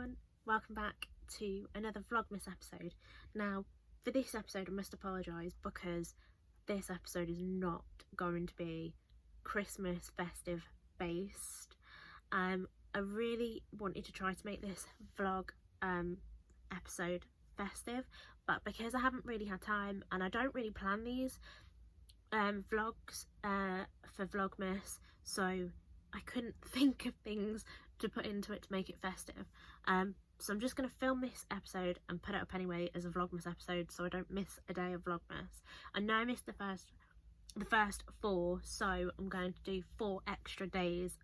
everyone, welcome back to another Vlogmas episode. Now for this episode I must apologise because this episode is not going to be Christmas festive based. I really wanted to try to make this vlog episode festive, but because I haven't really had time and I don't really plan these vlogs for Vlogmas, so I couldn't think of things to put into it to make it festive. So I'm just going to film this episode and put it up anyway as a Vlogmas episode so I don't miss a day of Vlogmas. I know I missed the first 4, so I'm going to do 4 extra days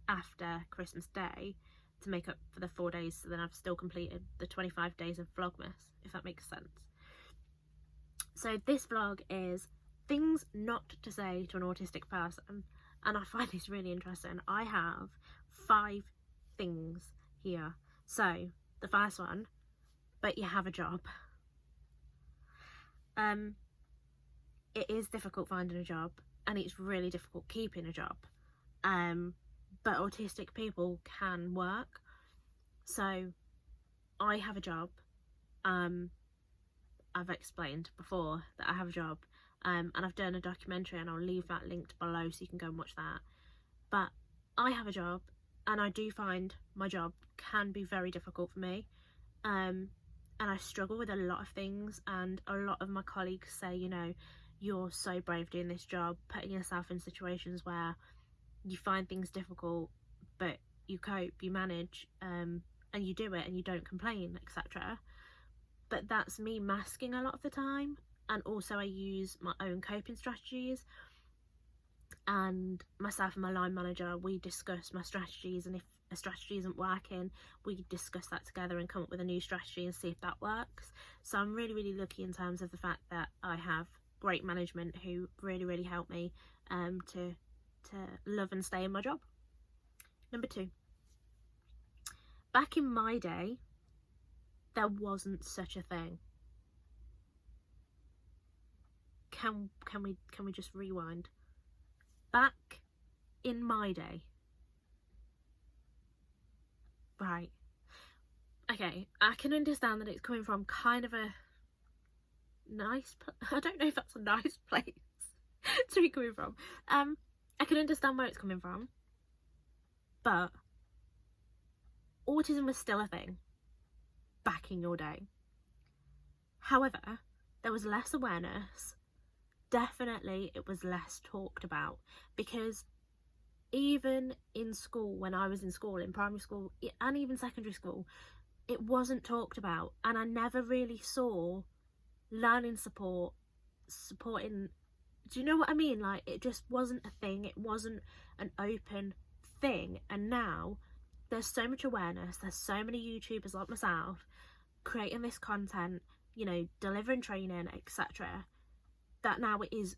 after Christmas Day to make up for the 4 days, so then I've still completed the 25 days of Vlogmas, if that makes sense. So this vlog is things not to say to an autistic person, and I find this really interesting. I have 5 things here. So the first one, but you have a job. It is difficult finding a job and it's really difficult keeping a job, but autistic people can work. So I have a job. I've explained before that I have a job, and I've done a documentary and I'll leave that linked below so you can go and watch that. But I have a job and I do find my job can be very difficult for me, and I struggle with a lot of things, and a lot of my colleagues say, you know, you're so brave doing this job, putting yourself in situations where you find things difficult but you cope, you manage, and you do it and you don't complain, etc. But that's me masking a lot of the time, and also I use my own coping strategies, and myself and my line manager, we discuss my strategies, and if a strategy isn't working we discuss that together and come up with a new strategy and see if that works. So I'm really lucky in terms of the fact that I have great management who really help me to love and stay in my job. Number 2, back in my day there wasn't such a thing. Can we just rewind? Back in my day. Right. Okay, I can understand that it's coming from kind of a nice I don't know if that's a nice place to be coming from. I can understand where it's coming from, but autism was still a thing back in your day. However, there was less awareness. Definitely it was less talked about, because even in school, when I was in school, in primary school and even secondary school, it wasn't talked about, and I never really saw learning supporting, do you know what I mean? Like, it just wasn't a thing, it wasn't an open thing. And now there's so much awareness, there's so many YouTubers like myself creating this content, you know, delivering training, etc., that now it is,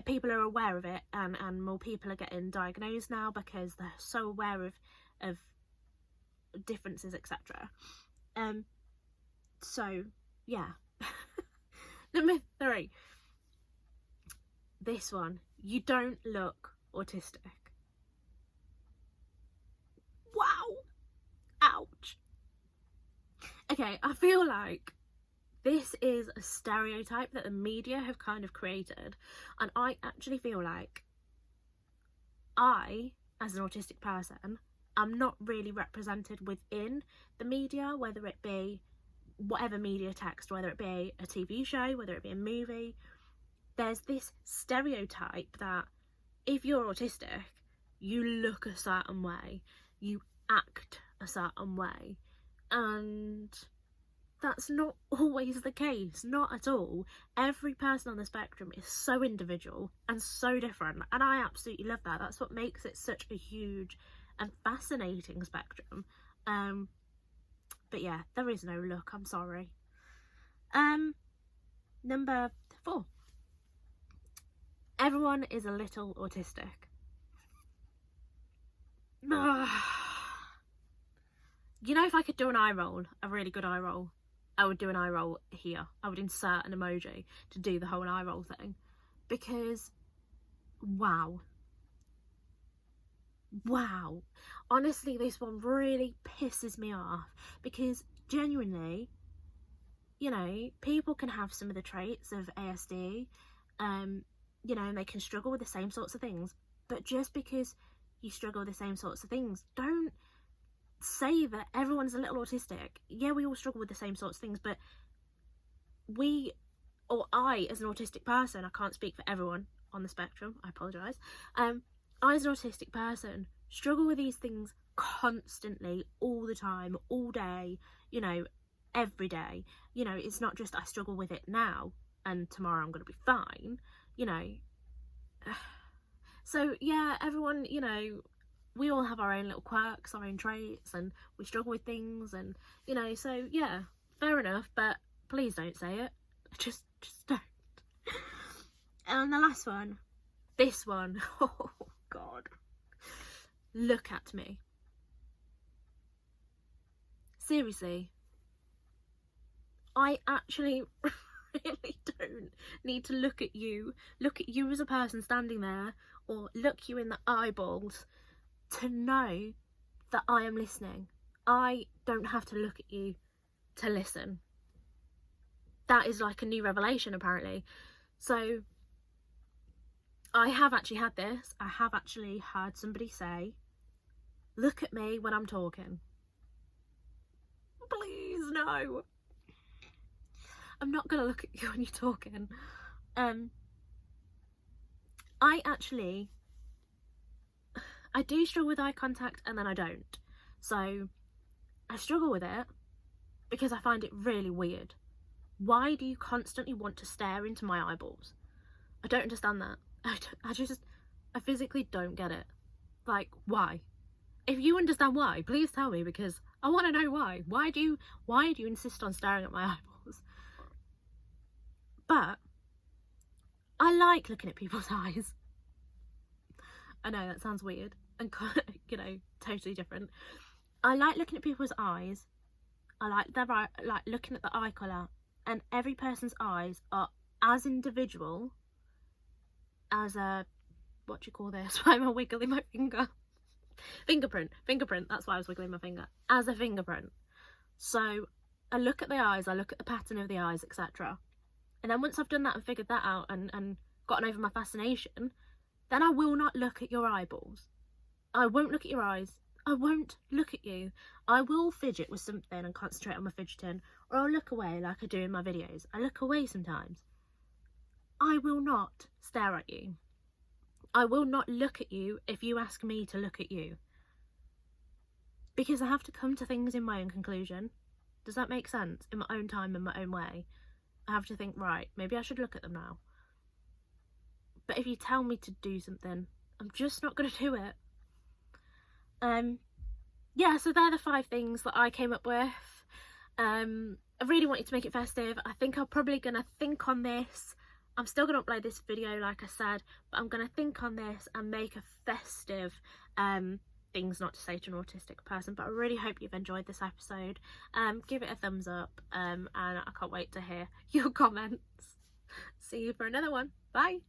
people are aware of it, and more people are getting diagnosed now because they're so aware of differences, etc. So yeah. Number 3, this one, you don't look autistic. Wow, ouch. Okay, I feel like this is a stereotype that the media have kind of created, and I actually feel like I, as an autistic person, am not really represented within the media, whether it be whatever media text, whether it be a TV show, whether it be a movie. There's this stereotype that if you're autistic, you look a certain way, you act a certain way, and that's not always the case, not at all. Every person on the spectrum is so individual and so different, and I absolutely love that. That's what makes it such a huge and fascinating spectrum. But yeah, there is no look, I'm sorry. Number 4, everyone is a little autistic. You know, if I could do an eye roll, a really good eye roll, I would do an eye roll here. I would insert an emoji to do the whole eye roll thing, because wow, wow, honestly, this one really pisses me off, because genuinely, you know, people can have some of the traits of ASD, you know, and they can struggle with the same sorts of things, but just because you struggle with the same sorts of things, don't say that everyone's a little autistic. Yeah, we all struggle with the same sorts of things, but we, or I as an autistic person, I can't speak for everyone on the spectrum, I apologise, I as an autistic person struggle with these things constantly, all the time, all day, you know, every day. You know, it's not just I struggle with it now and tomorrow I'm going to be fine, you know. So yeah, everyone, you know, we all have our own little quirks, our own traits, and we struggle with things, and you know, so yeah, fair enough, but please don't say it. Just don't. And the last one, this one, oh god, look at me. Seriously, I actually really don't need to look at you as a person standing there, or look you in the eyeballs to know that I am listening. I don't have to look at you to listen. That is like a new revelation, apparently. So I have actually had this. I have actually heard somebody say, look at me when I'm talking. Please, no. I'm not going to look at you when you're talking. I do struggle with eye contact, and then I don't. So I struggle with it because I find it really weird. Why do you constantly want to stare into my eyeballs? I don't understand that. I physically don't get it. Like, why? If you understand why, please tell me, because I want to know why. Why do you insist on staring at my eyeballs? But I like looking at people's eyes. I know that sounds weird and kind of, you know, totally different. I like looking at people's eyes. I like looking at the eye colour, and every person's eyes are as individual as a, what do you call this? Why am I wiggling my finger? Fingerprint, that's why I was wiggling my finger. As a fingerprint. So I look at the eyes, I look at the pattern of the eyes, etc. And then once I've done that and figured that out and gotten over my fascination, then I will not look at your eyeballs. I won't look at your eyes. I won't look at you. I will fidget with something and concentrate on my fidgeting, or I'll look away like I do in my videos. I look away sometimes. I will not stare at you. I will not look at you if you ask me to look at you. Because I have to come to things in my own conclusion. Does that make sense? In my own time, in my own way. I have to think, right, maybe I should look at them now. But if you tell me to do something, I'm just not going to do it. Yeah, so they're the 5 things that I came up with. I really wanted to make it festive. I think I'm probably going to think on this. I'm still going to upload this video, like I said, but I'm going to think on this and make a festive things not to say to an autistic person. But I really hope you've enjoyed this episode. Give it a thumbs up, and I can't wait to hear your comments. See you for another one. Bye.